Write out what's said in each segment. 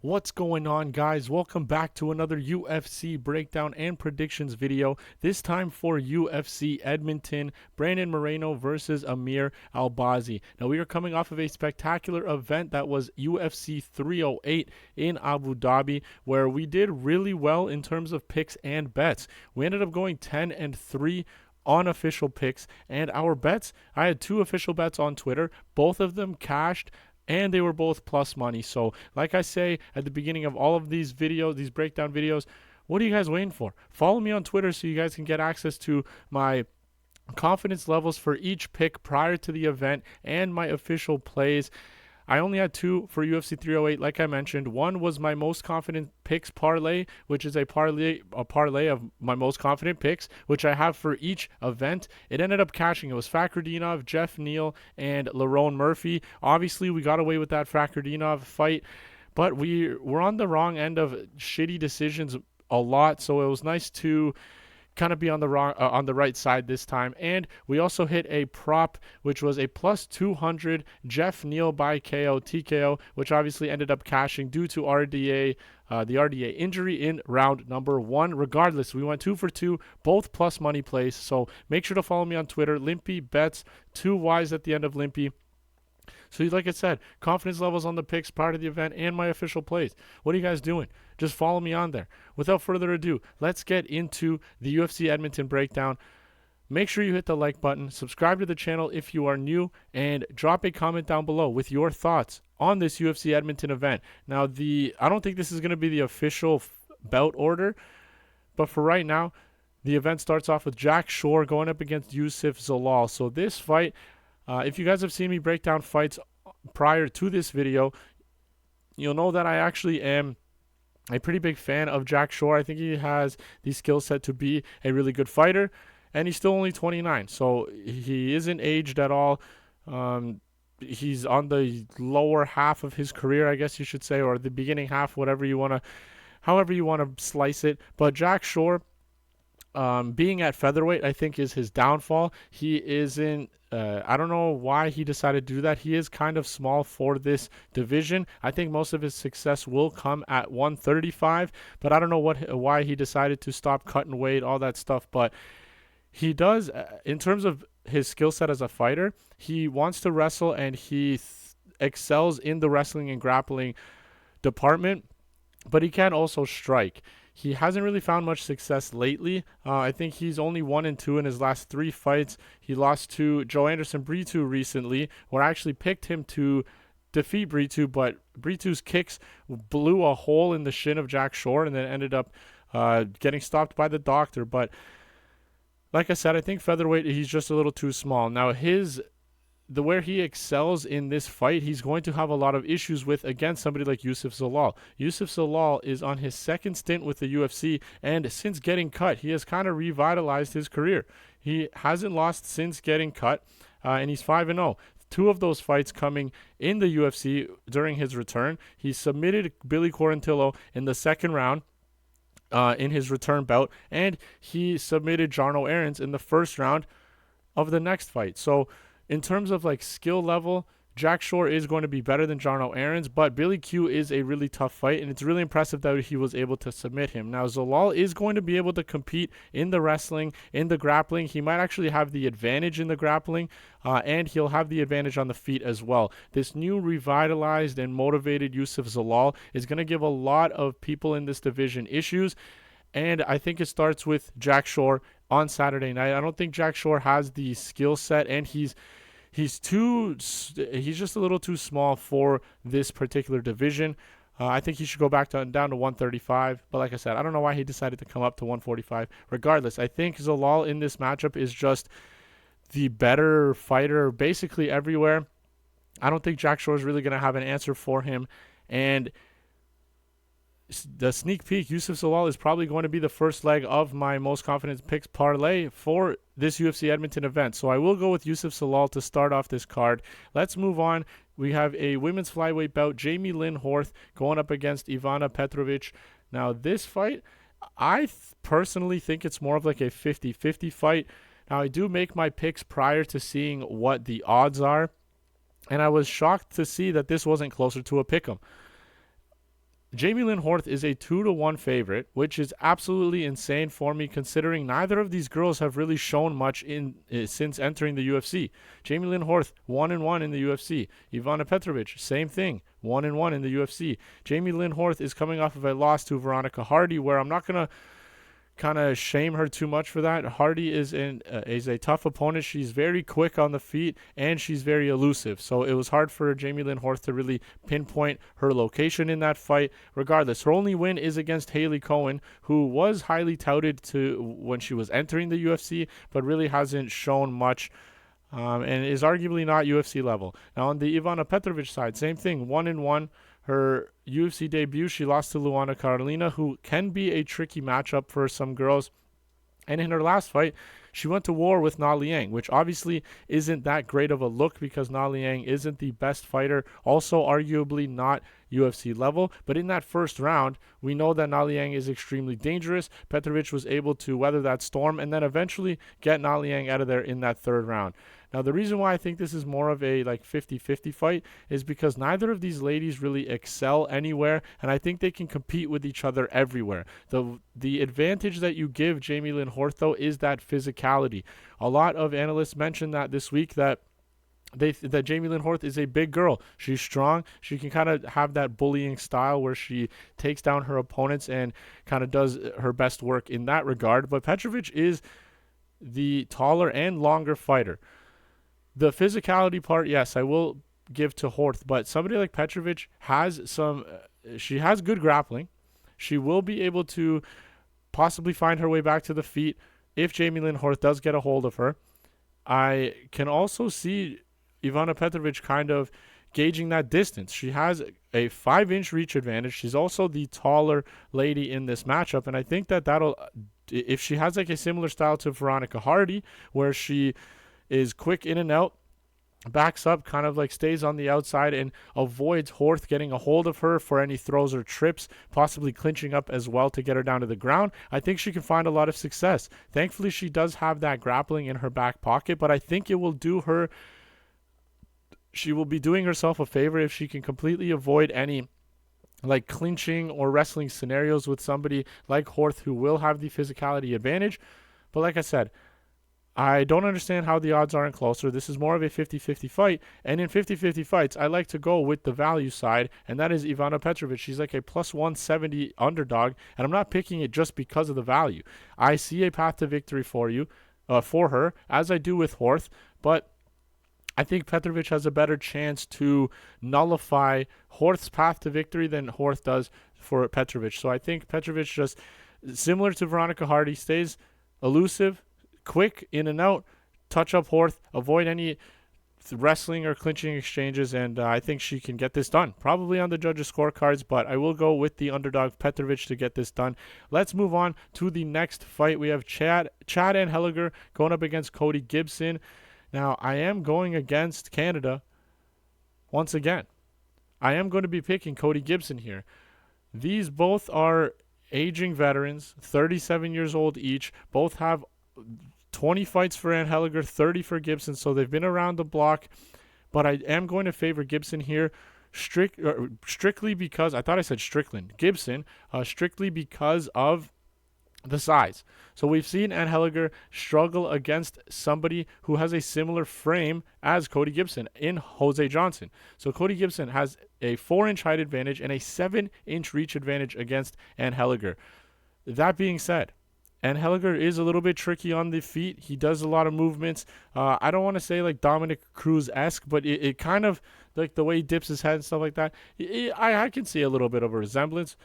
What's going on, guys? Welcome back to another UFC breakdown and predictions video, this time for UFC Edmonton, Brandon Moreno versus Amir Albazi. Now, we are coming off of a spectacular event that was UFC 308 in Abu Dhabi, where we did really well in terms of picks and bets. We ended up going 10-3 on official picks, and our bets, I had two official bets on Twitter. Both of them cashed, and they were both plus money. So like I say at the beginning of all of these videos, these breakdown videos, what are you guys waiting for? Follow me on Twitter so you guys can get access to my confidence levels for each pick prior to the event and my official plays. I only had two for UFC 308, like I mentioned. One was my most confident picks parlay, which is a parlay of my most confident picks, which I have for each event. It ended up cashing. It was Fakhretdinov, Jeff Neal, and Lerone Murphy. Obviously, we got away with that Fakhretdinov fight, but we were on the wrong end of shitty decisions a lot, so it was nice to kind of be on the right side this time. And we also hit a prop, which was a plus 200 Jeff Neal by KO TKO, which obviously ended up cashing due to the RDA injury in round number 1. Regardless, we went 2 for 2, both plus money plays. So make sure to follow me on Twitter. Limpy bets, 2 Ys at the end of Limpy. So like I said, confidence levels on the picks part of the event and my official plays. What are you guys doing? Just follow me on there. Without further ado, let's get into the UFC Edmonton breakdown. Make sure you hit the like button, subscribe to the channel if you are new, and drop a comment down below with your thoughts on this UFC Edmonton event. Now, I don't think this is going to be the official bout order, but for right now, the event starts off with Jack Shore going up against Youssef Zalal. So this fight, if you guys have seen me break down fights prior to this video, you'll know that I actually am a pretty big fan of Jack Shore. I think he has the skill set to be a really good fighter, and he's still only 29, so he isn't aged at all. He's on the lower half of his career, I guess you should say, or the beginning half, however you want to slice it. But Jack Shore, being at featherweight, I think is his downfall. He isn't, I don't know why he decided to do that. He is kind of small for this division. I think most of his success will come at 135, but I don't know why he decided to stop cutting weight, all that stuff. But he does, in terms of his skill set as a fighter, he wants to wrestle, and he excels in the wrestling and grappling department, but he can also strike. He hasn't really found much success lately. I think he's only 1-2 in his last 3 fights. He lost to Joe Anderson Brito recently, where I actually picked him to defeat Brito, but Brito's kicks blew a hole in the shin of Jack Shore and then ended up getting stopped by the doctor. But like I said, I think featherweight, he's just a little too small. Now, where he excels in this fight, he's going to have a lot of issues with against somebody like Youssef Zalal. Youssef Zalal is on his second stint with the UFC, and since getting cut, he has kind of revitalized his career. He hasn't lost since getting cut, and he's 5-0. 2 of those fights coming in the UFC during his return. He submitted Billy Quarantillo in the second round in his return bout, and he submitted Jarno Aarons in the first round of the next fight. So in terms of like skill level, Jack Shore is going to be better than Jarno Aarons, but Billy Q is a really tough fight, and it's really impressive that he was able to submit him. Now, Zalal is going to be able to compete in the wrestling, in the grappling. He might actually have the advantage in the grappling, and he'll have the advantage on the feet as well. This new revitalized and motivated Youssef Zalal is going to give a lot of people in this division issues, and I think it starts with Jack Shore on Saturday night. I don't think Jack Shore has the skill set, and he's just a little too small for this particular division. I think he should go back down to 135. But like I said, I don't know why he decided to come up to 145. Regardless, I think Zalal in this matchup is just the better fighter basically everywhere. I don't think Jack Shore is really going to have an answer for him. And the sneak peek, Youssef Zalal is probably going to be the first leg of my most confident picks parlay for this UFC Edmonton event. So I will go with Youssef Zalal to start off this card. Let's move on. We have a women's flyweight bout, Jamie Lynn Horth going up against Ivana Petrovic. Now this fight, I personally think it's more of like a 50-50 fight. Now I do make my picks prior to seeing what the odds are, and I was shocked to see that this wasn't closer to a pick'em. Jamie Lynn Horth is a 2-1 favorite, which is absolutely insane for me considering neither of these girls have really shown much since entering the UFC. Jamie Lynn Horth 1-1 in the UFC. Ivana Petrovic, same thing, 1-1 in the UFC. Jamie Lynn Horth is coming off of a loss to Veronica Hardy, where I'm not gonna kind of shame her too much for that. Hardy is a tough opponent. She's very quick on the feet and she's very elusive. So it was hard for Jamie Lynn Horth to really pinpoint her location in that fight. Regardless, her only win is against Haley Cohen, who was highly touted when she was entering the UFC, but really hasn't shown much. And is arguably not UFC level. Now on the Ivana Petrovic side, same thing, 1-1. Her UFC debut, she lost to Luana Carolina, who can be a tricky matchup for some girls. And in her last fight, she went to war with Na Liang, which obviously isn't that great of a look because Na Liang isn't the best fighter, also arguably not UFC level. But in that first round, we know that Na Liang is extremely dangerous. Petrovic was able to weather that storm and then eventually get Na Liang out of there in that third round. Now, the reason why I think this is more of a 50-50 fight is because neither of these ladies really excel anywhere, and I think they can compete with each other everywhere. The advantage that you give Jamie Lynn Horth, though, is that physicality. A lot of analysts mentioned that this week that Jamie Lynn Horth is a big girl. She's strong. She can kind of have that bullying style where she takes down her opponents and kind of does her best work in that regard. But Petrovic is the taller and longer fighter. The physicality part, yes, I will give to Horth, but somebody like Petrovic has she has good grappling. She will be able to possibly find her way back to the feet if Jamie Lynn Horth does get a hold of her. I can also see Ivana Petrovic kind of gauging that distance. She has a 5-inch reach advantage. She's also the taller lady in this matchup, and I think that'll, if she has like a similar style to Veronica Hardy, where she is quick in and out, backs up, kind of like stays on the outside and avoids Horth getting a hold of her for any throws or trips, possibly clinching up as well to get her down to the ground, I think she can find a lot of success. Thankfully, she does have that grappling in her back pocket, but I think it will do her, she will be doing herself a favor if she can completely avoid any like clinching or wrestling scenarios with somebody like Horth, who will have the physicality advantage. But like I said, I don't understand how the odds aren't closer. This is more of a 50-50 fight. And in 50-50 fights, I like to go with the value side, and that is Ivana Petrovic. She's like a plus 170 underdog, and I'm not picking it just because of the value. I see a path to victory for her, as I do with Horth, but I think Petrovic has a better chance to nullify Horth's path to victory than Horth does for Petrovic. So I think Petrovic, just similar to Veronica Hardy, stays elusive, quick in and out, touch up Horth, avoid any wrestling or clinching exchanges, and I think she can get this done. Probably on the judges' scorecards, but I will go with the underdog Petrovic to get this done. Let's move on to the next fight. We have Chad Anheliger going up against Cody Gibson. Now, I am going against Canada once again. I am going to be picking Cody Gibson here. These both are aging veterans, 37 years old each. Both have 20 fights for Anheliger, 30 for Gibson, so they've been around the block. But I am going to favor Gibson here, strictly because, I thought I said Strickland, Gibson, strictly because of the size. So we've seen Anheliger struggle against somebody who has a similar frame as Cody Gibson in Jose Johnson. So Cody Gibson has a 4-inch height advantage and a 7-inch reach advantage against Anheliger. That being said, Anheliger is a little bit tricky on the feet. He does a lot of movements. I don't want to say like Dominic Cruz-esque, but it kind of, like the way he dips his head and stuff like that, I can see a little bit of a resemblance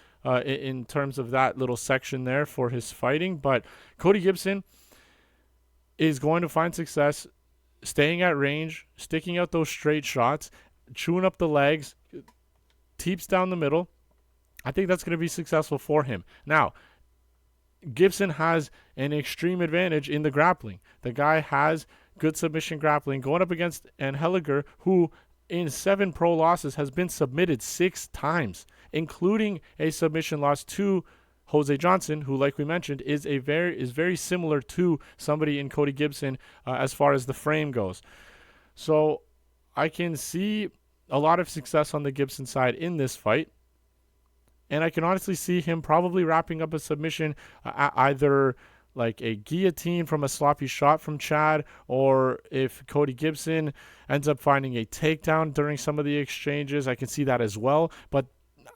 in terms of that little section there for his fighting. But Cody Gibson is going to find success staying at range, sticking out those straight shots, chewing up the legs, teeps down the middle. I think that's going to be successful for him. Now, Gibson has an extreme advantage in the grappling. The guy has good submission grappling going up against Anheliger, who in 7 pro losses has been submitted 6 times, including a submission loss to Jose Johnson, who, like we mentioned, is very similar to somebody in Cody Gibson as far as the frame goes. So I can see a lot of success on the Gibson side in this fight. And I can honestly see him probably wrapping up a submission, either like a guillotine from a sloppy shot from Chad, or if Cody Gibson ends up finding a takedown during some of the exchanges, I can see that as well. But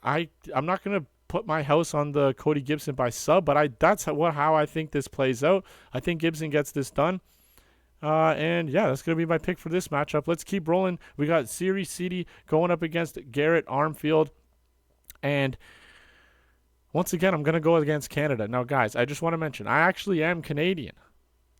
I'm not going to put my house on the Cody Gibson by sub, but that's how I think this plays out. I think Gibson gets this done. And yeah, that's going to be my pick for this matchup. Let's keep rolling. We got Sidey going up against Garrett Armfield. And once again, I'm going to go against Canada. Now, guys, I just want to mention, I actually am Canadian.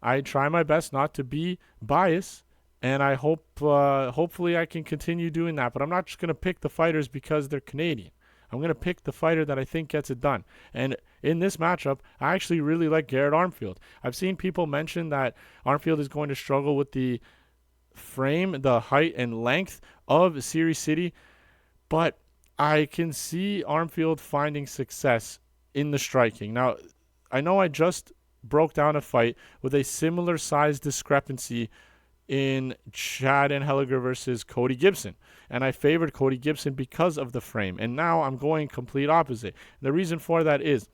I try my best not to be biased, and I hope, hopefully I can continue doing that. But I'm not just going to pick the fighters because they're Canadian. I'm going to pick the fighter that I think gets it done. And in this matchup, I actually really like Garrett Armfield. I've seen people mention that Armfield is going to struggle with the frame, the height, and length of Sidey, but I can see Armfield finding success in the striking. Now, I know I just broke down a fight with a similar size discrepancy in Chad Anheliger versus Cody Gibson, and I favored Cody Gibson because of the frame, and now I'm going complete opposite. The reason for that is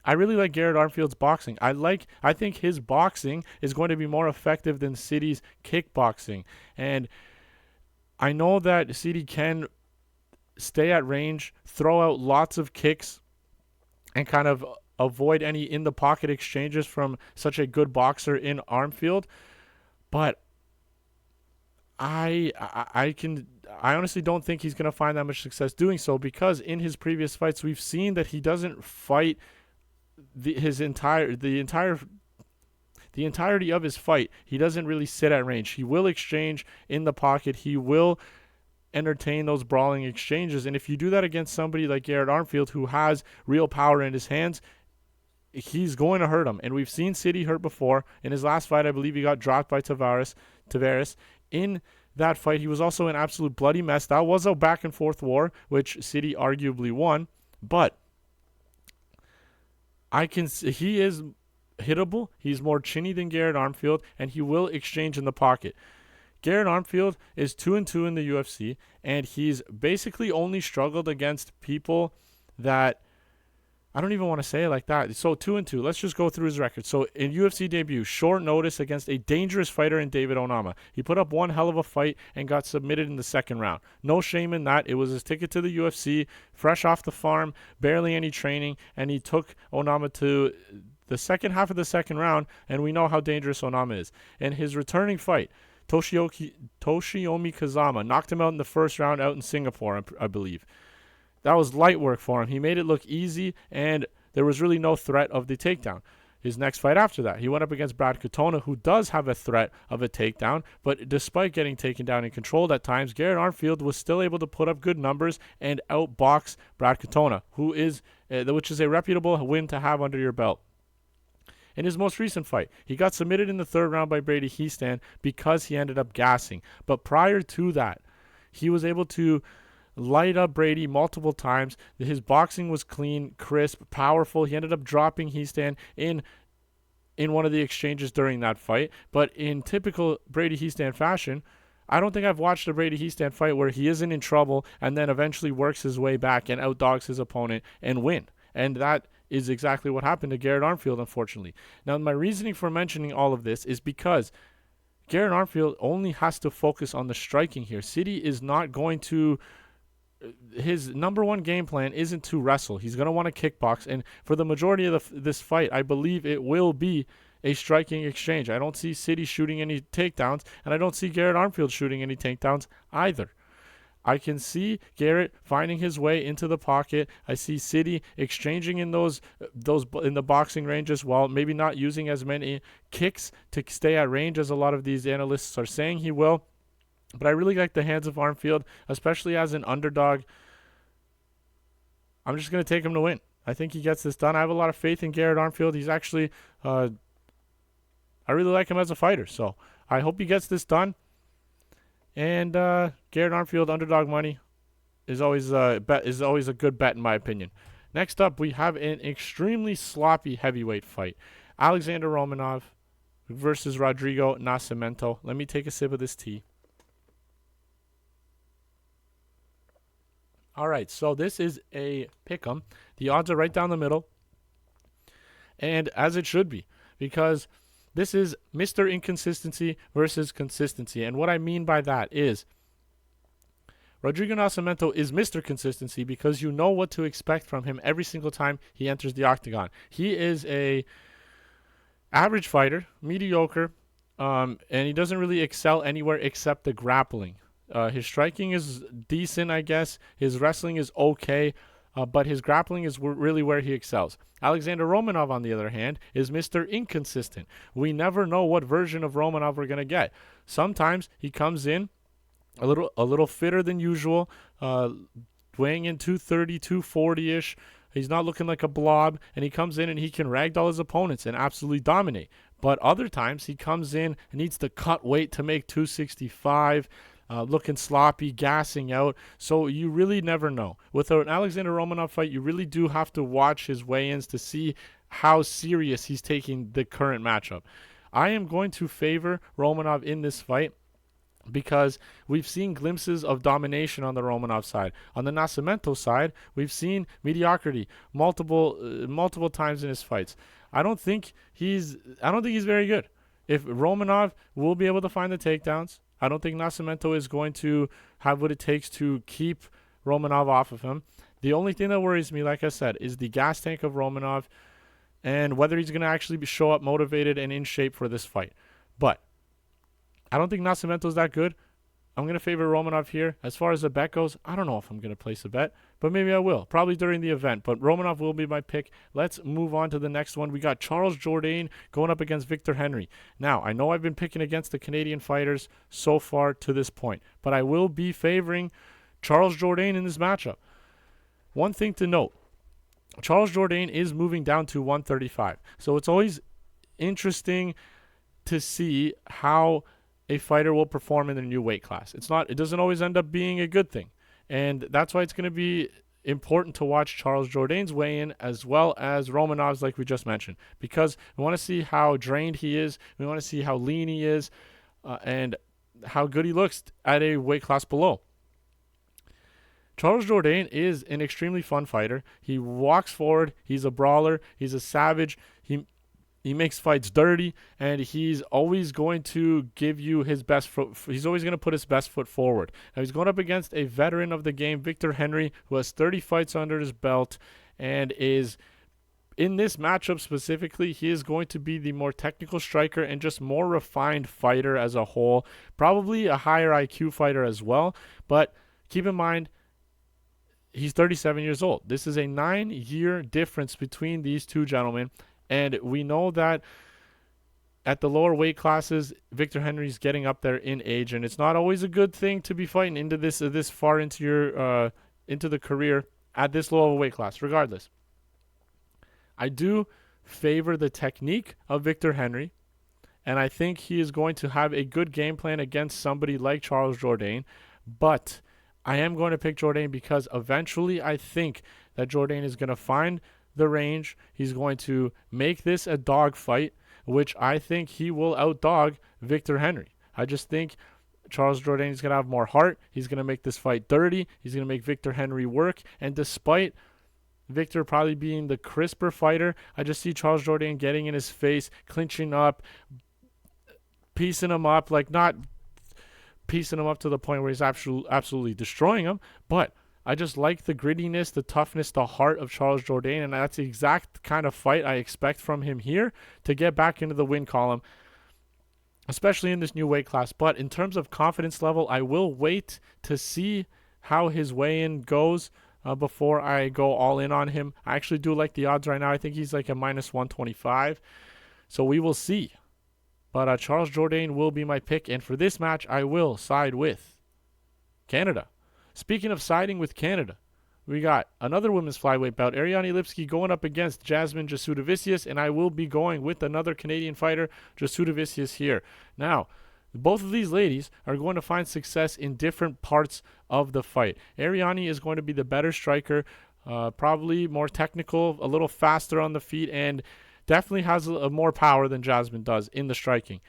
I really like Garrett Armfield's boxing. I think his boxing is going to be more effective than Sidey's kickboxing, and I know that Sidey can stay at range, throw out lots of kicks, and kind of avoid any in-the-pocket exchanges from such a good boxer in Armfield. But I honestly don't think he's going to find that much success doing so, because in his previous fights we've seen that he doesn't fight the entirety of his fight. He doesn't really sit at range. He will exchange in the pocket. He will entertain those brawling exchanges. And if you do that against somebody like Garrett Armfield, who has real power in his hands, he's going to hurt him. And we've seen Sidey hurt before. In his last fight, I believe he got dropped by Tavares. In that fight, he was also an absolute bloody mess. That was a back and forth war, which Sidey arguably won. But he is hittable. He's more chinny than Garrett Armfield, and he will exchange in the pocket. Garrett Armfield is 2-2 in the UFC, and he's basically only struggled against people that, I don't even want to say it like that. So 2-2. Let's just go through his record. So in UFC debut, short notice against a dangerous fighter in David Onama. He put up one hell of a fight and got submitted in the second round. No shame in that. It was his ticket to the UFC, fresh off the farm, barely any training, and he took Onama to the second half of the second round, and we know how dangerous Onama is. In his returning fight, Toshiomi Kazama knocked him out in the first round out in Singapore, I believe. That was light work for him. He made it look easy, and there was really no threat of the takedown. His next fight after that, he went up against Brad Katona, who does have a threat of a takedown, but despite getting taken down and controlled at times, Garrett Armfield was still able to put up good numbers and outbox Brad Katona, which is a reputable win to have under your belt. In his most recent fight, he got submitted in the third round by Brady Hiestand because he ended up gassing. But prior to that, he was able to light up Brady multiple times. His boxing was clean, crisp, powerful. He ended up dropping Hiestand in one of the exchanges during that fight. But in typical Brady Hiestand fashion, I don't think I've watched a Brady Hiestand fight where he isn't in trouble and then eventually works his way back and outdogs his opponent and win. And that is exactly what happened to Garrett Armfield, unfortunately. Now, my reasoning for mentioning all of this is because Garrett Armfield only has to focus on the striking here. Sidey is not going to... His number one game plan isn't to wrestle. He's going to want to kickbox. And for the majority of this fight, I believe it will be a striking exchange. I don't see Sidey shooting any takedowns, and I don't see Garrett Armfield shooting any takedowns either. I can see Garrett finding his way into the pocket. I see Sidey exchanging in those in the boxing range as well, maybe not using as many kicks to stay at range as a lot of these analysts are saying he will. But I really like the hands of Armfield, especially as an underdog. I'm just going to take him to win. I think he gets this done. I have a lot of faith in Garrett Armfield. He's actually, I really like him as a fighter. So I hope he gets this done. And Garrett Armfield underdog money is always a good bet in my opinion. Next up, we have an extremely sloppy heavyweight fight: Alexander Romanov versus Rodrigo Nascimento. Let me take a sip of this tea. All right, so this is a pick'em. The odds are right down the middle, and as it should be, because this is Mr. Inconsistency versus consistency. And what I mean by that is Rodrigo Nascimento is Mr. Consistency because you know what to expect from him every single time he enters the octagon. He is a average fighter, mediocre, and he doesn't really excel anywhere except the grappling. His striking is decent, I guess. His wrestling is okay, but his grappling is really where he excels. Alexander Romanov, on the other hand, is Mr. Inconsistent. We never know what version of Romanov we're going to get. Sometimes he comes in a little fitter than usual, weighing in 230, 240-ish. He's not looking like a blob, and he comes in and he can ragdoll his opponents and absolutely dominate. But other times he comes in and needs to cut weight to make 265, looking sloppy, gassing out. So you really never know. With an Alexander Romanov fight, you really do have to watch his weigh-ins to see how serious he's taking the current matchup. I am going to favor Romanov in this fight because we've seen glimpses of domination on the Romanov side. On the Nascimento side, we've seen mediocrity multiple times in his fights. I don't think he's very good. If Romanov will be able to find the takedowns, I don't think Nascimento is going to have what it takes to keep Romanov off of him. The only thing that worries me, like I said, is the gas tank of Romanov and whether he's going to actually show up motivated and in shape for this fight. But I don't think Nascimento's that good. I'm going to favor Romanov here. As far as the bet goes, I don't know if I'm going to place a bet, but maybe I will. Probably during the event, but Romanov will be my pick. Let's move on to the next one. We got Charles Jourdain going up against Victor Henry. Now, I know I've been picking against the Canadian fighters so far to this point, but I will be favoring Charles Jourdain in this matchup. One thing to note, Charles Jourdain is moving down to 135. So it's always interesting to see how a fighter will perform in their new weight class. It doesn't always end up being a good thing. And that's why it's going to be important to watch Charles Jourdain's weigh-in as well as Romanov's, like we just mentioned, because we want to see how drained he is. We want to see how lean he is and how good he looks at a weight class below. Charles Jourdain is an extremely fun fighter. He walks forward. He's a brawler. He's a savage. He makes fights dirty, and he's always going to give you his best foot. He's always going to put his best foot forward. Now, he's going up against a veteran of the game, Victor Henry, who has 30 fights under his belt, and is, in this matchup specifically, he is going to be the more technical striker and just more refined fighter as a whole. Probably a higher IQ fighter as well, but keep in mind, he's 37 years old. This is a 9-year difference between these two gentlemen. And we know that at the lower weight classes, Victor Henry's getting up there in age, and it's not always a good thing to be fighting into this far into your into the career at this low of a weight class. Regardless, I do favor the technique of Victor Henry, and I think he is going to have a good game plan against somebody like Charles Jourdain. But I am going to pick Jourdain because eventually I think that Jourdain is going to find the range. He's going to make this a dog fight, which I think he will outdog Victor Henry. I just think Charles Jourdain is going to have more heart. He's going to make this fight dirty. He's going to make Victor Henry work. And despite Victor probably being the crisper fighter, I just see Charles Jourdain getting in his face, clinching up, piecing him up, like not piecing him up to the point where he's absolutely destroying him, but I just like the grittiness, the toughness, the heart of Charles Jourdain, and that's the exact kind of fight I expect from him here to get back into the win column, especially in this new weight class. But in terms of confidence level, I will wait to see how his weigh-in goes before I go all in on him. I actually do like the odds right now. I think he's like a minus 125, so we will see. But Charles Jourdain will be my pick, and for this match, I will side with Canada. Speaking of siding with Canada, we got another women's flyweight bout. Ariane Lipski going up against Jasmine Jasudavicius, and I will be going with another Canadian fighter, Jasudavicius, here. Now, both of these ladies are going to find success in different parts of the fight. Ariane is going to be the better striker, probably more technical, a little faster on the feet, and definitely has more power than Jasmine does in the striking.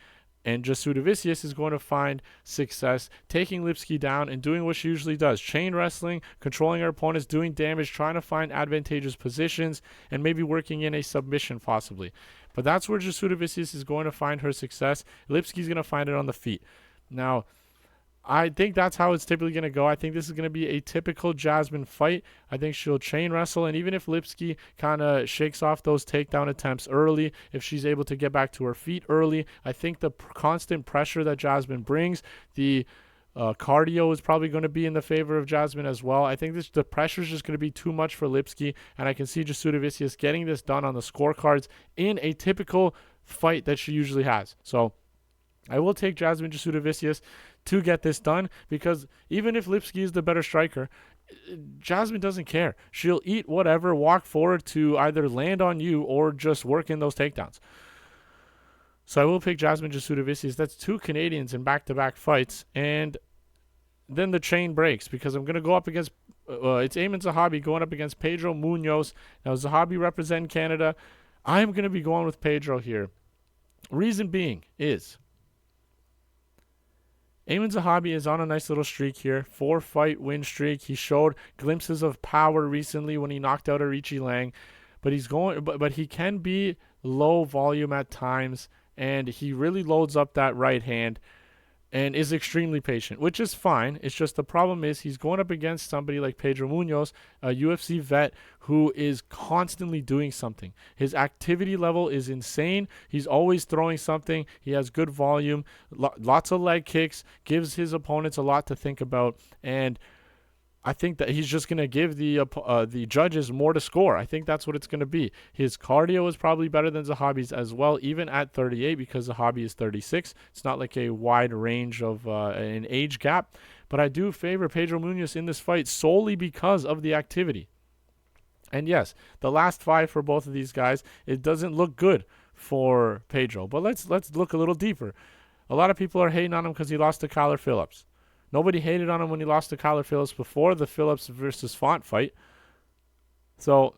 And Jasudavicius is going to find success taking Lipski down and doing what she usually does. Chain wrestling, controlling her opponents, doing damage, trying to find advantageous positions, and maybe working in a submission possibly. But that's where Jasudavicius is going to find her success. Lipski's going to find it on the feet. Now, I think that's how it's typically going to go. I think this is going to be a typical Jasmine fight. I think she'll chain wrestle, and even if Lipski kind of shakes off those takedown attempts early, if she's able to get back to her feet early, I think the constant pressure that Jasmine brings, the cardio is probably going to be in the favor of Jasmine as well. I think the pressure is just going to be too much for Lipski, and I can see Jasudavicius getting this done on the scorecards in a typical fight that she usually has. So I will take Jasmine Jasudavicius to get this done, because even if Lipski is the better striker, Jasmine doesn't care. She'll eat whatever, walk forward to either land on you or just work in those takedowns. So I will pick Jasmine Jasudavicius. That's 2 Canadians in back-to-back fights. And then the chain breaks, because I'm going to go up against it's Eamon Zahabi going up against Pedro Munhoz. Now, Zahabi representing Canada. I'm going to be going with Pedro here. Reason being is Eamon Zahabi is on a nice little streak here, 4-fight win streak. He showed glimpses of power recently when he knocked out Arichi Lang, but he can be low volume at times, and he really loads up that right hand and is extremely patient, which is fine. It's just the problem is he's going up against somebody like Pedro Munhoz, a UFC vet who is constantly doing something. His activity level is insane. He's always throwing something. He has good volume, lots of leg kicks, gives his opponents a lot to think about, and I think that he's just going to give the judges more to score. I think that's what it's going to be. His cardio is probably better than Zahabi's as well, even at 38, because Zahabi is 36. It's not like a wide range of an age gap. But I do favor Pedro Munhoz in this fight solely because of the activity. And yes, the last 5 for both of these guys, it doesn't look good for Pedro. But let's look a little deeper. A lot of people are hating on him because he lost to Kyler Phillips. Nobody hated on him when he lost to Kyler Phillips before the Phillips versus Font fight. So,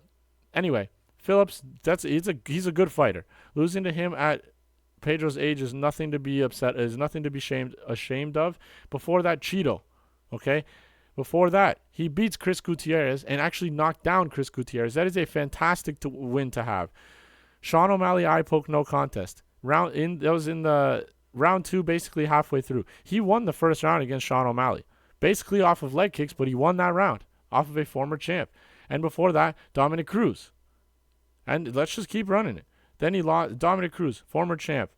anyway, Phillips, he's a good fighter. Losing to him at Pedro's age is nothing to be ashamed of. Before that, Cheeto, okay? Before that, he beats Chris Gutierrez and actually knocked down Chris Gutierrez. That is a fantastic win to have. Sean O'Malley eye poke no contest. That was in the round 2, basically halfway through. He won the first round against Sean O'Malley, basically off of leg kicks, but he won that round off of a former champ. And before that, Dominic Cruz. And let's just keep running it. Then he lost Dominic Cruz, former champ.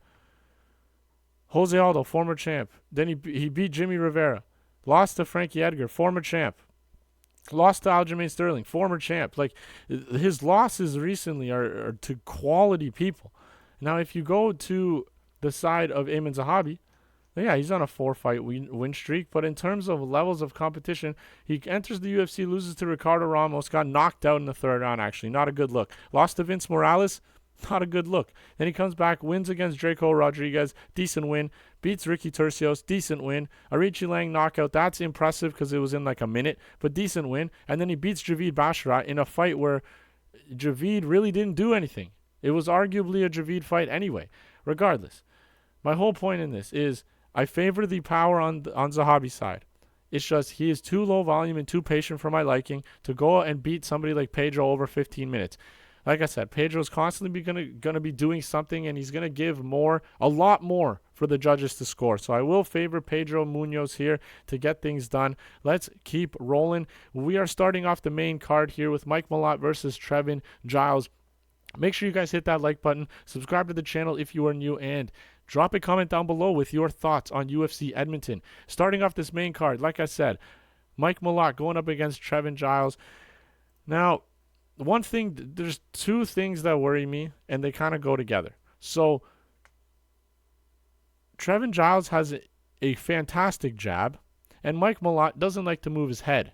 Jose Aldo, former champ. Then he beat Jimmy Rivera. Lost to Frankie Edgar, former champ. Lost to Aljamain Sterling, former champ. Like, his losses recently are to quality people. Now, if you go to the side of Eamon Zahabi, yeah, he's on a 4-fight win streak, but in terms of levels of competition, he enters the UFC, loses to Ricardo Ramos, got knocked out in the 3rd round, actually. Not a good look. Lost to Vince Morales, not a good look. Then he comes back, wins against Draco Rodriguez, decent win. Beats Ricky Turcios, decent win. Arichi Lang knockout, that's impressive because it was in like a minute, but decent win. And then he beats Javid Basharat in a fight where Javid really didn't do anything. It was arguably a Javid fight anyway. Regardless, my whole point in this is I favor the power on Zahabi's side. It's just he is too low volume and too patient for my liking to go and beat somebody like Pedro over 15 minutes. Like I said, Pedro's constantly gonna be doing something, and he's gonna give a lot more for the judges to score. So I will favor Pedro Munhoz here to get things done. Let's keep rolling. We are starting off the main card here with Mike Malott versus Trevin Giles. Make sure you guys hit that like button, subscribe to the channel if you are new, and drop a comment down below with your thoughts on UFC Edmonton. Starting off this main card, like I said, Mike Malott going up against Trevin Giles. Now, there's 2 things that worry me, and they kind of go together. So, Trevin Giles has a fantastic jab, and Mike Malott doesn't like to move his head.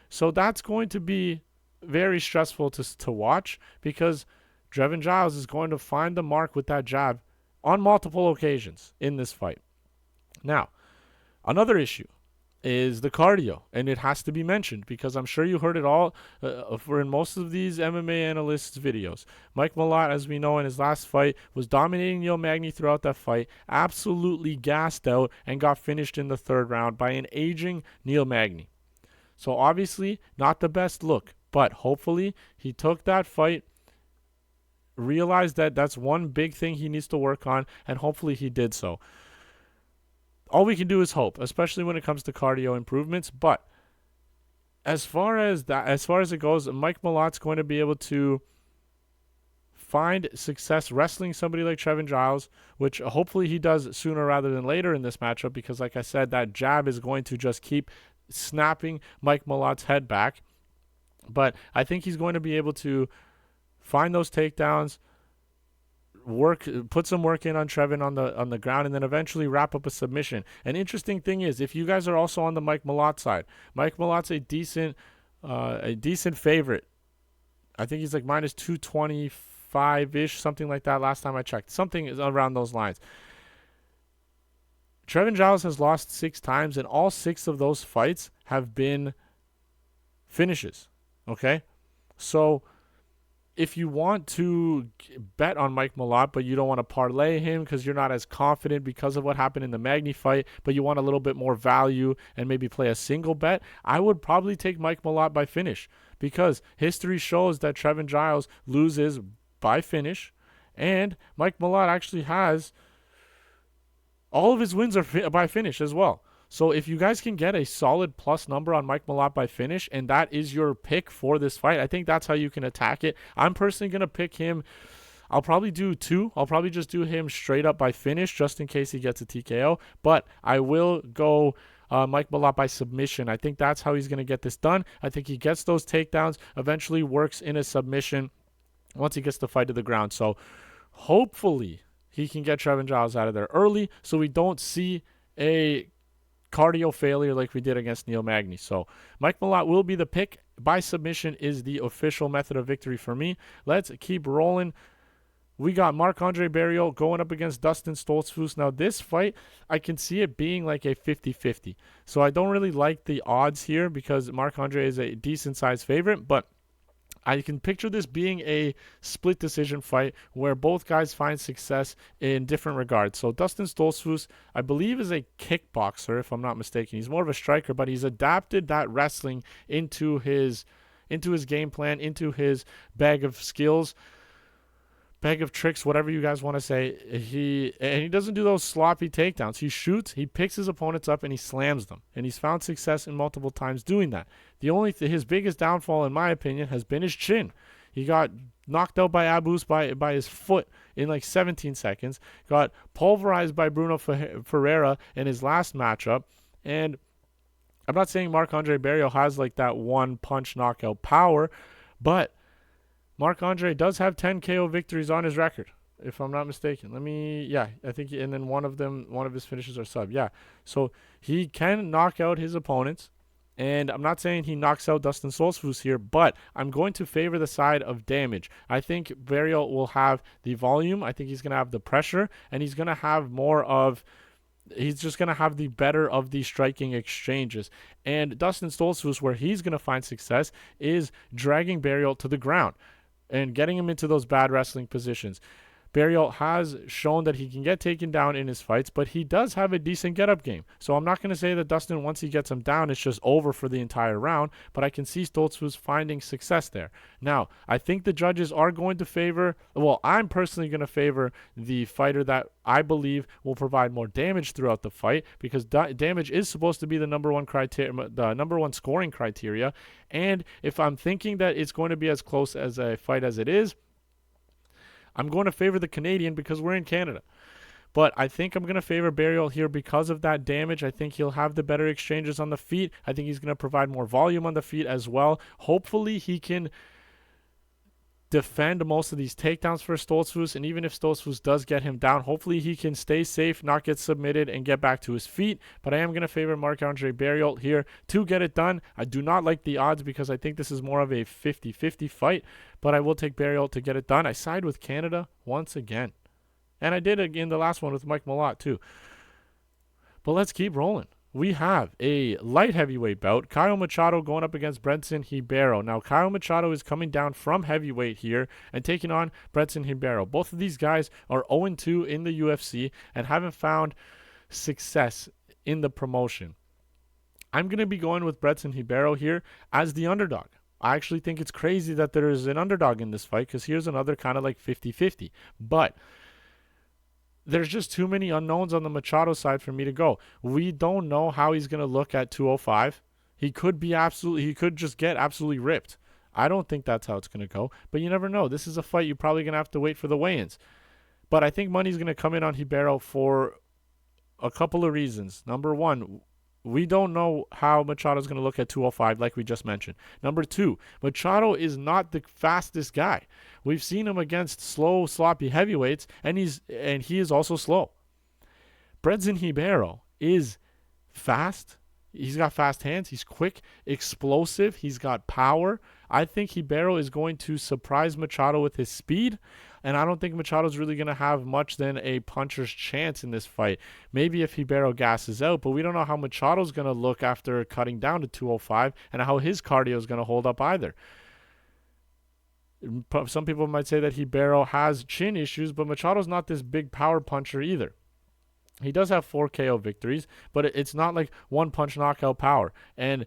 So that's going to be very stressful to watch, because Trevin Giles is going to find the mark with that jab on multiple occasions in this fight. Now, another issue. is the cardio, and it has to be mentioned because I'm sure you heard it all for in most of these MMA analysts' videos. Mike Malott, as we know in his last fight, was dominating Neil Magny throughout that fight, absolutely gassed out, and got finished in the third round by an aging Neil Magny. So obviously not the best look, but hopefully he took that fight, realized that that's one big thing he needs to work on, and hopefully he did so. All we can do is hope, especially when it comes to cardio improvements. But as far as it goes, Mike Malott's going to be able to find success wrestling somebody like Trevin Giles, which hopefully he does sooner rather than later in this matchup, because like I said, that jab is going to just keep snapping Mike Malott's head back. But I think he's going to be able to find those takedowns, put some work in on Trevin on the ground, and then eventually wrap up a submission. An interesting thing is, if you guys are also on the Mike Malott side, Mike Malott's a decent favorite. I think he's like minus 225-ish, something like that last time I checked. Something is around those lines. Trevin Giles has lost 6 times, and all 6 of those fights have been finishes. Okay? So if you want to bet on Mike Malott, but you don't want to parlay him because you're not as confident because of what happened in the Magny fight, but you want a little bit more value and maybe play a single bet, I would probably take Mike Malott by finish, because history shows that Trevin Giles loses by finish, and Mike Malott actually has all of his wins are by finish as well. So if you guys can get a solid plus number on Mike Malott by finish, and that is your pick for this fight, I think that's how you can attack it. I'm personally going to pick him. I'll probably do 2. I'll probably just do him straight up by finish just in case he gets a TKO. But I will go Mike Malott by submission. I think that's how he's going to get this done. I think he gets those takedowns, eventually works in a submission once he gets the fight to the ground. So hopefully he can get Trevin Giles out of there early so we don't see a cardio failure like we did against Neil Magny. So Mike Malott will be the pick. By submission is the official method of victory for me. Let's keep rolling. We got Marc-Andre Barriault going up against Dustin Stoltzfus. Now this fight, I can see it being like a 50-50. So I don't really like the odds here because Marc-Andre is a decent sized favorite, but I can picture this being a split decision fight where both guys find success in different regards. So Dustin Stoltzfus, I believe, is a kickboxer, if I'm not mistaken. He's more of a striker, but he's adapted that wrestling into his game plan, into his bag of skills, bag of tricks, whatever you guys want to say. He doesn't do those sloppy takedowns. He shoots, he picks his opponents up, and he slams them. And he's found success in multiple times doing that. His biggest downfall, in my opinion, has been his chin. He got knocked out by Abus by his foot in like 17 seconds. Got pulverized by Bruno Ferreira in his last matchup. And I'm not saying Marc-Andre Barriault has like that one punch knockout power, but Marc-Andre does have 10 KO victories on his record, if I'm not mistaken. I think, and then one of his finishes are sub. Yeah. So he can knock out his opponents, and I'm not saying he knocks out Dustin Stoltzfus here, but I'm going to favor the side of damage. I think Barriault will have the volume. I think he's going to have the pressure, and he's going to have he's just going to have the better of the striking exchanges. And Dustin Stoltzfus, where he's going to find success, is dragging Barriault to the ground and getting him into those bad wrestling positions. Barriault has shown that he can get taken down in his fights, but he does have a decent get-up game. So I'm not going to say that Dustin, once he gets him down, it's just over for the entire round, but I can see Stoltzfus finding success there. Now, I think the judges are going to favor, I'm personally going to favor the fighter that I believe will provide more damage throughout the fight, because damage is supposed to be the number one scoring criteria. And if I'm thinking that it's going to be as close as a fight as it is, I'm going to favor the Canadian because we're in Canada. But I think I'm going to favor Barriault here because of that damage. I think he'll have the better exchanges on the feet. I think he's going to provide more volume on the feet as well. Hopefully he can defend most of these takedowns for Stoltzfus, and even if Stoltzfus does get him down, hopefully he can stay safe, not get submitted, and get back to his feet. But I am going to favor Marc-Andre Barriault here to get it done. I do not like the odds because I think this is more of a 50-50 fight, but I will take Barriault to get it done. I side with Canada once again, and I did in the last one with Mike Malott too. But let's keep rolling. we have a light heavyweight bout. Kyle Machado going up against Brenton Ribeiro. Now, Kyle Machado is coming down from heavyweight here and taking on Brenton Ribeiro. Both of these guys are 0-2 in the UFC and haven't found success in the promotion. I'm going to be going with Brenton Ribeiro here as the underdog. I actually think it's crazy that there is an underdog in this fight because here's another kind of like 50-50. But there's just too many unknowns on the Machado side for me to go. We don't know how he's going to look at 205. He could just get absolutely ripped. I don't think that's how it's going to go, but you never know. This is a fight you're probably going to have to wait for the weigh-ins. But I think money's going to come in on Ribeiro for a couple of reasons. Number one, we don't know how Machado's going to look at 205, like we just mentioned. Number two, Machado is not the fastest guy. We've seen him against slow, sloppy heavyweights, and he is also slow. Brenton Ribeiro is fast. He's got fast hands. He's quick, explosive. He's got power. I think Ribeiro is going to surprise Machado with his speed, and I don't think Machado's really going to have much than a puncher's chance in this fight. Maybe if Ribeiro gasses out, but we don't know how Machado's going to look after cutting down to 205 and how his cardio is going to hold up either. Some people might say that Ribeiro has chin issues, but Machado's not this big power puncher either. He does have 4 KO victories, but it's not like one-punch knockout power. And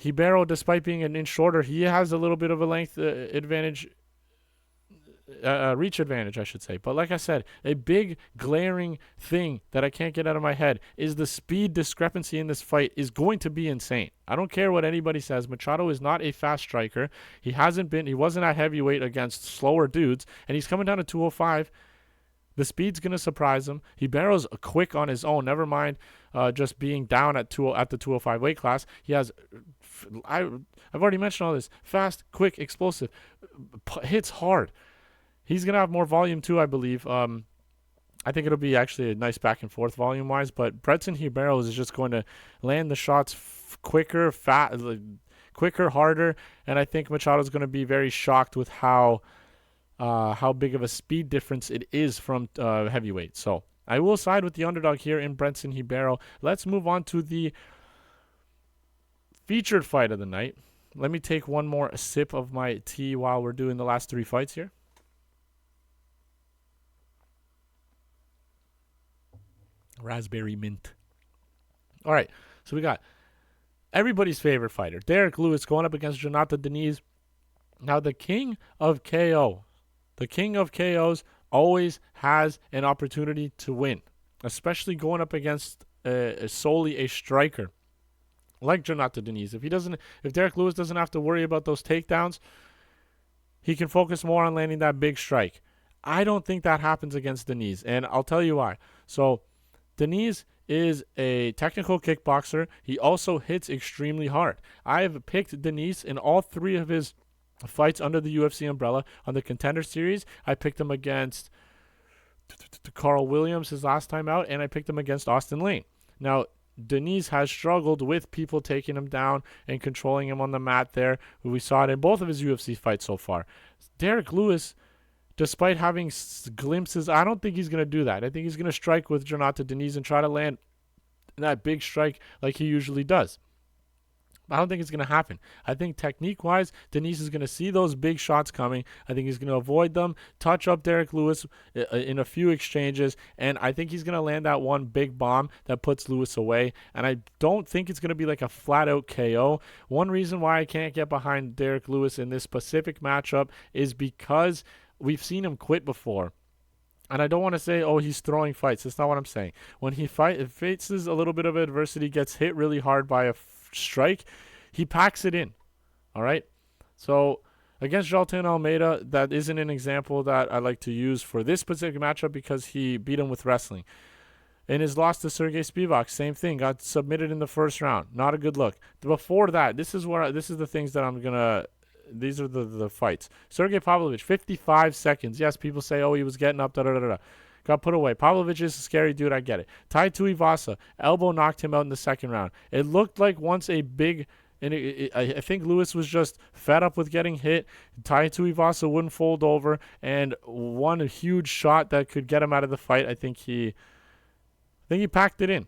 Ribeiro, despite being an inch shorter, he has a little bit of a length advantage, reach advantage, I should say. But like I said, a big glaring thing that I can't get out of my head is the speed discrepancy in this fight is going to be insane. I don't care what anybody says. Machado is not a fast striker. He wasn't at heavyweight against slower dudes, and he's coming down to 205. The speed's going to surprise him. Ribeiro's quick on his own. Never mind just being down at the 205 weight class. He has, I've already mentioned all this, fast, quick, explosive, hits hard. He's going to have more volume too, I believe. I think it'll be actually a nice back and forth volume-wise, but Brenton Ribeiro is just going to land the shots quicker, harder, and I think Machado's going to be very shocked with how big of a speed difference it is from heavyweight. So I will side with the underdog here in Brenton Ribeiro. Let's move on to the featured fight of the night. Let me take one more sip of my tea while we're doing the last 3 fights here. Raspberry mint. All right, so we got everybody's favorite fighter, Derek Lewis, going up against Jonathan Diniz. Now, the king of KO. The king of KOs always has an opportunity to win, especially going up against solely a striker like Jonathan Diniz. If Derek Lewis doesn't have to worry about those takedowns, he can focus more on landing that big strike. I don't think that happens against Diniz, and I'll tell you why. So, Diniz is a technical kickboxer. He also hits extremely hard. I have picked Diniz in all 3 of his fights under the UFC umbrella. On the Contender Series, I picked him against Carl Williams his last time out, and I picked him against Austin Lane. Now, Diniz has struggled with people taking him down and controlling him on the mat there. We saw it in both of his UFC fights so far. Derek Lewis, despite having glimpses, I don't think he's going to do that. I think he's going to strike with Jonathan Diniz and try to land that big strike like he usually does. I don't think it's going to happen. I think technique-wise, Diniz is going to see those big shots coming. I think he's going to avoid them, touch up Derek Lewis in a few exchanges, and I think he's going to land that one big bomb that puts Lewis away. And I don't think it's going to be like a flat-out KO. One reason why I can't get behind Derek Lewis in this specific matchup is because we've seen him quit before. And I don't want to say, oh, he's throwing fights. That's not what I'm saying. When he faces a little bit of adversity, gets hit really hard by a strike, he packs it in. All right? So against Jourdain Almeida, that isn't an example that I like to use for this specific matchup because he beat him with wrestling. In his loss to Sergey Spivak, same thing. Got submitted in the first round. Not a good look. Before that, this is the things that I'm going to... These are the fights. Sergey Pavlovich, 55 seconds. Yes, people say, oh, he was getting up, da-da-da-da. Got put away. Pavlovich is a scary dude. I get it. Tai Tuivasa, elbow knocked him out in the second round. It looked like once a big... And I think Lewis was just fed up with getting hit. Tai Tuivasa wouldn't fold over. And one huge shot that could get him out of the fight. I think he packed it in.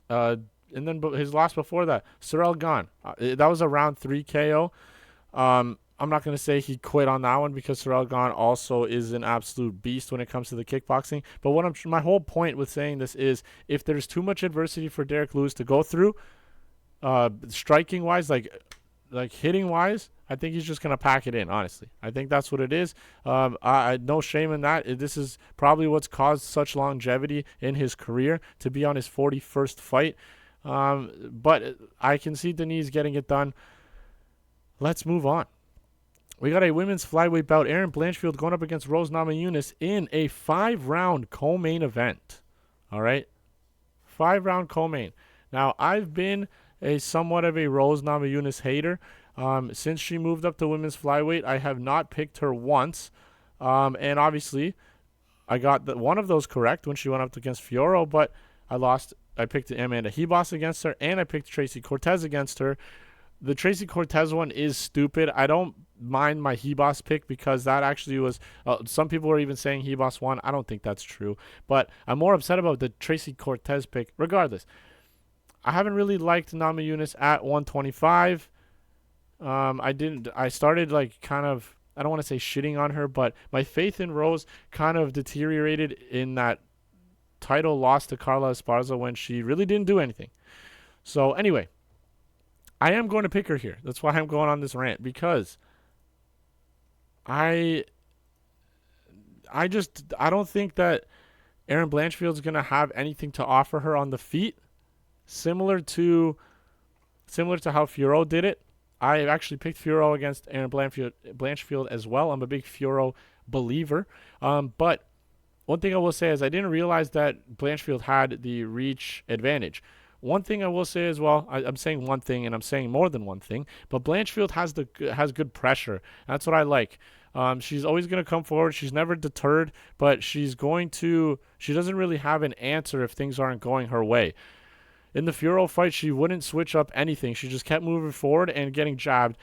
And then his loss before that, Zalal gone. That was a round 3 KO. I'm not going to say he quit on that one because Zalal Gone also is an absolute beast when it comes to the kickboxing. But my whole point with saying this is if there's too much adversity for Derek Lewis to go through, striking wise, like hitting wise, I think he's just going to pack it in, honestly. I think that's what it is. I no shame in that. This is probably what's caused such longevity in his career to be on his 41st fight. But I can see Diniz getting it done. Let's move on. We got a women's flyweight bout. Erin Blanchfield going up against Rose Namajunas in a 5-round co-main event. All right? 5-round co-main. Now, I've been a somewhat of a Rose Namajunas hater. Since she moved up to women's flyweight, I have not picked her once. And obviously, I got one of those correct when she went up against Fiorot, but I lost. I picked Amanda Ribas against her, and I picked Tracy Cortez against her. The Tracy Cortez one is stupid. I don't mind my Ribas pick because that actually was some people were even saying Ribas won. I don't think that's true. But I'm more upset about the Tracy Cortez pick. Regardless, I haven't really liked Namajunas at 125. I started like kind of, I don't want to say shitting on her, but my faith in Rose kind of deteriorated in that title loss to Carla Esparza when she really didn't do anything. So anyway, I am going to pick her here. That's why I'm going on this rant, because I don't think that Erin Blanchfield's going to have anything to offer her on the feet, similar to how Fiorot did it. I actually picked Fiorot against Erin Blanchfield as well. I'm a big Fiorot believer. But one thing I will say is I didn't realize that Blanchfield had the reach advantage. One thing I will say as well, I'm saying one thing and I'm saying more than one thing, but Blanchfield has good pressure. That's what I like. She's always going to come forward. She's never deterred, but she doesn't really have an answer if things aren't going her way. In the Fiorot fight, she wouldn't switch up anything. She just kept moving forward and getting jabbed,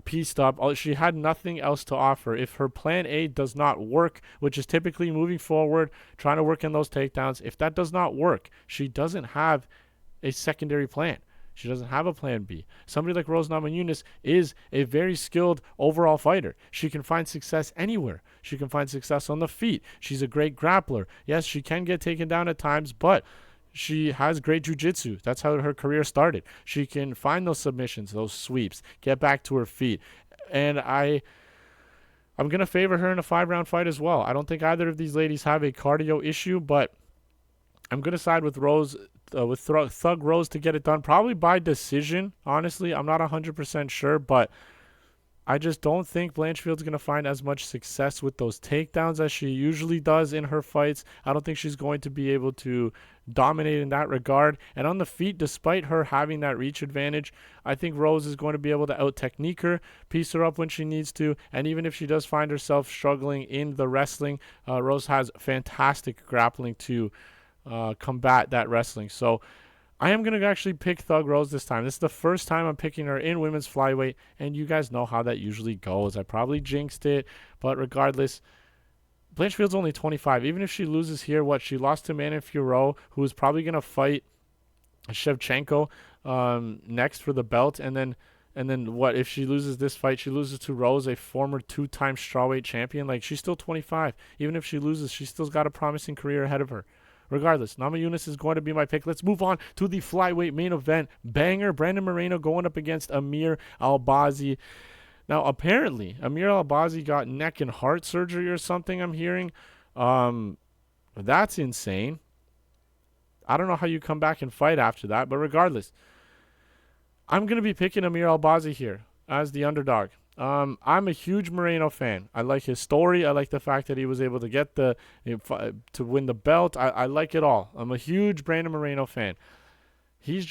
pieced up. She had nothing else to offer. If her plan A does not work, which is typically moving forward, trying to work in those takedowns, if that does not work, she doesn't have a secondary plan. She doesn't have a plan B. Somebody like Rose Namajunas is a very skilled overall fighter. She can find success anywhere. She can find success on the feet. She's a great grappler. Yes, she can get taken down at times, but she has great jiu-jitsu. That's how her career started. She can find those submissions, those sweeps, get back to her feet. And I'm going to favor her in a 5-round fight as well. I don't think either of these ladies have a cardio issue, but I'm going to side with Rose, with Thug Rose to get it done. Probably by decision, honestly. I'm not 100% sure, but I just don't think Blanchfield's going to find as much success with those takedowns as she usually does in her fights. I don't think she's going to be able to dominate in that regard. And on the feet, despite her having that reach advantage, I think Rose is going to be able to out-technique her, piece her up when she needs to. And even if she does find herself struggling in the wrestling, Rose has fantastic grappling to combat that wrestling. So I am going to actually pick Thug Rose this time. This is the first time I'm picking her in women's flyweight, and you guys know how that usually goes. I probably jinxed it, but regardless, Blanchfield's only 25. Even if she loses here, she lost to Manon Fiorot, who is probably going to fight Shevchenko next for the belt, and then what if she loses this fight? She loses to Rose, a former 2-time strawweight champion. Like, she's still 25. Even if she loses, she's still got a promising career ahead of her. Regardless, Namajunas is going to be my pick. Let's move on to the flyweight main event. Banger, Brandon Moreno going up against Amir Albazi. Now, apparently, Amir Albazi got neck and heart surgery or something, I'm hearing. That's insane. I don't know how you come back and fight after that, but regardless, I'm going to be picking Amir Albazi here as the underdog. I'm a huge Moreno fan. I like his story. I like the fact that he was able to get to win the belt. I like it all. I'm a huge Brandon Moreno fan. He's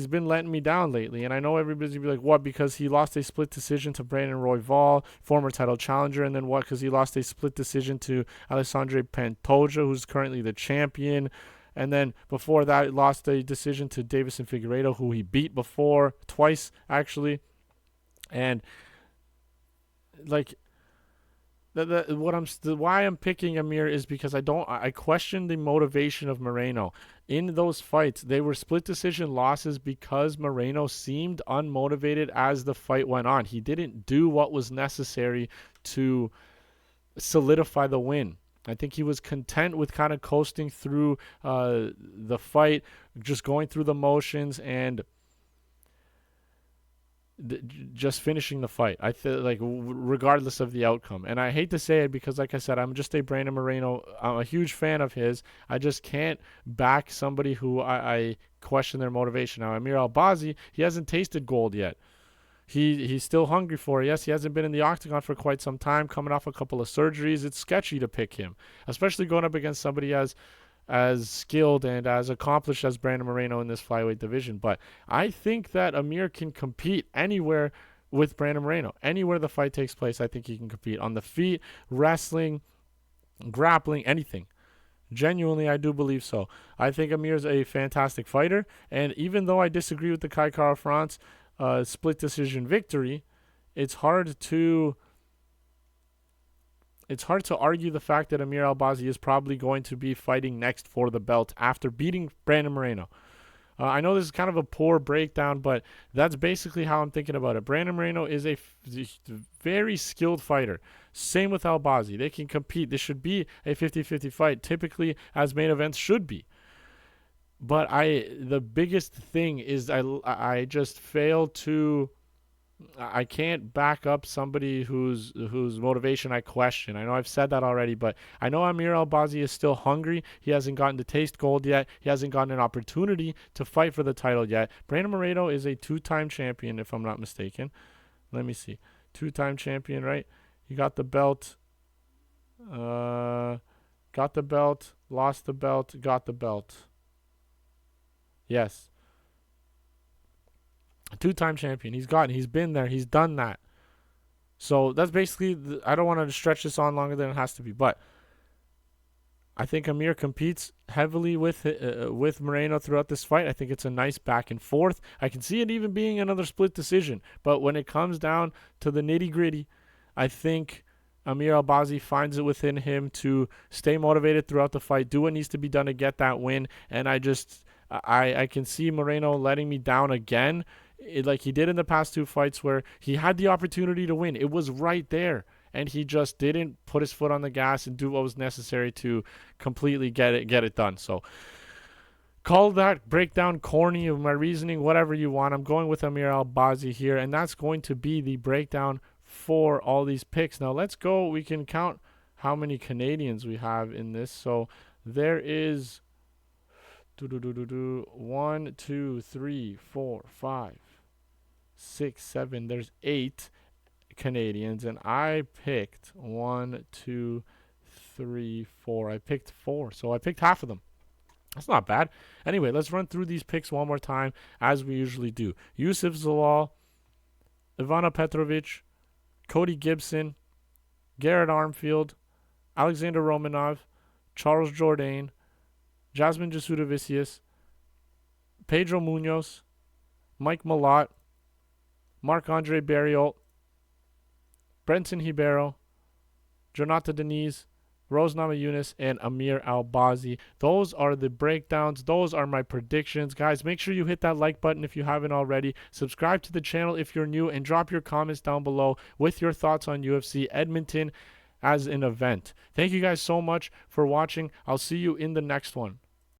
been letting me down lately, and I know everybody's gonna be like, what, because he lost a split decision to Brandon Royval, former title challenger, and then what, because he lost a split decision to Alessandro Pantoja, who's currently the champion, and then before that, lost a decision to Davison Figueiredo, who he beat before, twice, actually. And like, Why I'm picking Amir is because I question the motivation of Moreno. In those fights, they were split decision losses because Moreno seemed unmotivated as the fight went on. He didn't do what was necessary to solidify the win. I think he was content with kind of coasting through the fight, just going through the motions and just finishing the fight. I feel like regardless of the outcome. And I hate to say it because, like I said, I'm just a Brandon Moreno. I'm a huge fan of his. I just can't back somebody who I question their motivation. Now, Amir Albazi, he hasn't tasted gold yet. He's still hungry for it. Yes, he hasn't been in the octagon for quite some time, coming off a couple of surgeries. It's sketchy to pick him, especially going up against somebody as skilled and as accomplished as Brandon Moreno in this flyweight division. But I think that Amir can compete anywhere with Brandon Moreno. Anywhere the fight takes place, I think he can compete. On the feet, wrestling, grappling, anything. Genuinely, I do believe so. I think Amir's a fantastic fighter. And even though I disagree with the Kai Kara France split decision victory, it's hard to argue the fact that Amir Albazi is probably going to be fighting next for the belt after beating Brandon Moreno. I know this is kind of a poor breakdown, but that's basically how I'm thinking about it. Brandon Moreno is a very skilled fighter. Same with Albazi. They can compete. This should be a 50-50 fight, typically as main events should be. But the biggest thing is I just fail to. I can't back up somebody whose motivation I question. I know I've said that already, but I know Amir Albazi is still hungry. He hasn't gotten to taste gold yet. He hasn't gotten an opportunity to fight for the title yet. Brandon Moreno is a two-time champion, if I'm not mistaken. Let me see. Two-time champion, right? He got the belt. Got the belt. Lost the belt. Got the belt. Yes. A two-time champion. He's been there. He's done that. So that's basically, I don't want to stretch this on longer than it has to be. But I think Amir competes heavily with Moreno throughout this fight. I think it's a nice back and forth. I can see it even being another split decision. But when it comes down to the nitty-gritty, I think Amir Albazi finds it within him to stay motivated throughout the fight, do what needs to be done to get that win. And I can see Moreno letting me down again, like he did in the past two fights where he had the opportunity to win. It was right there, and he just didn't put his foot on the gas and do what was necessary to completely get it done. So call that breakdown corny of my reasoning, whatever you want. I'm going with Amir Albazi here, and that's going to be the breakdown for all these picks. Now let's go. We can count how many Canadians we have in this. So there is 1, 2, 3, 4, 5, 6, 7. There's 8 Canadians, and I picked 1, 2, 3, 4. I picked 4, so I picked half of them. That's not bad. Anyway, let's run through these picks one more time, as we usually do. Youssef Zalal, Ivana Petrovic, Cody Gibson, Garrett Armfield, Alexander Romanov, Charles Jourdain, Jasmine Jasudavicius, Pedro Munhoz, Mike Malott, Marc-Andre Barriault, Brenton Ribeiro, Jonathan Diniz, Rose Namajunas, and Amir Albazi. Those are the breakdowns. Those are my predictions. Guys, make sure you hit that like button if you haven't already. Subscribe to the channel if you're new, and drop your comments down below with your thoughts on UFC Edmonton as an event. Thank you guys so much for watching. I'll see you in the next one.